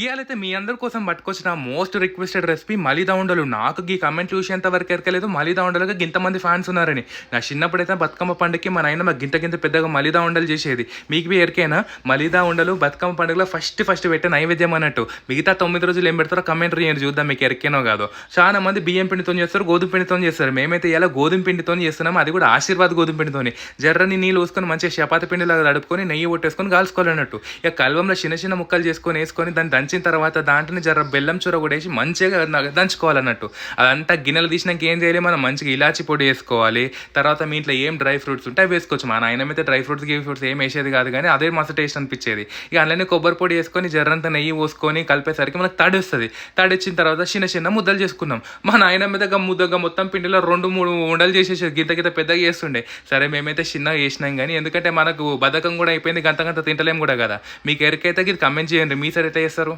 ఇయాలైతే మీ అందరి కోసం పట్టుకొచ్చిన most requested recipe malida ఉండలు. నాకు ఈ కమెంట్ చూసేంత వరకు ఎరకలేదు మలిదా ఉండలుగా గింతమంది ఫ్యాన్స్ ఉన్నారని. నా చిన్నప్పుడైతే బతుకమ్మ పండుగకి మా నాయన మాకు గింత పెద్దగా మలిదా ఉండలు చేసేది. మీకు బి ఎరికైనా మలిదా ఉండలు బతుకమ్మ పండుగలో ఫస్ట్ పెట్టే నైవేద్యం అన్నట్టు. మిగతా 9 రోజులు ఏం పెడతారో కమెంట్ చేయండి చూద్దాం మీకు ఎరికేనో కాదో. చాలా మంది బియ్యం పిండితో చేస్తారు, గోధుమ పిండితో చేస్తారు. మేమైతే ఇలా గోధుమ పిండితో చేస్తున్నాము, అది కూడా ఆశీర్వాద్ గోధుమ పిండితోని. జర్రని నీళ్ళు పోసుకొని మంచిగా చపాతి పిండిలాగా తడుపుకొని నెయ్యి కొట్టేసుకొని కాల్చుకోవాలన్నట్టు. ఇక కల్వంలో చిన్న ముక్కలు చేసుకొని వేసుకొని దాన్ని దంచిన తర్వాత దాంట్లోనే జర బెల్లం చూర కూడా వేసి మంచిగా దంచుకోవాలన్నట్టు. అదంతా గిన్నెలు తీసినాక ఏం చేయాలి, మనం మంచిగా ఇలాచి పొడి వేసుకోవాలి. తర్వాత మీ ఇంట్లో ఏం డ్రై ఫ్రూట్స్ ఉంటే అవి వేసుకోవచ్చు. మా నాయనమైతే డ్రై ఫ్రూట్స్ ఏం వేసేది కాదు, కానీ అదే మస్తు టేస్ట్ అనిపించేది. ఇక అందులోనే కొబ్బరి పొడి వేసుకొని జర్రంతా నెయ్యి పోసుకొని కలిపేసరికి మనకు తడిస్తుంది. తడిచ్చిన తర్వాత చిన్న ముద్దలు చేసుకున్నాం. మా నాయన మీద ముద్దగా మొత్తం పిండిలో 2-3 ఉండలు చేసేసి గింత పెద్దగా చేస్తుండే. సరే మేమైతే చిన్నగా చేసినాం, కానీ ఎందుకంటే మనకు బద్ధకం కూడా అయిపోయింది, గంత తింటలేం కూడా కదా. మీకు ఎరికైతే ఇది కమెంట్ చేయండి, మీ సైడ్ ఎట్లా చేస్తారు.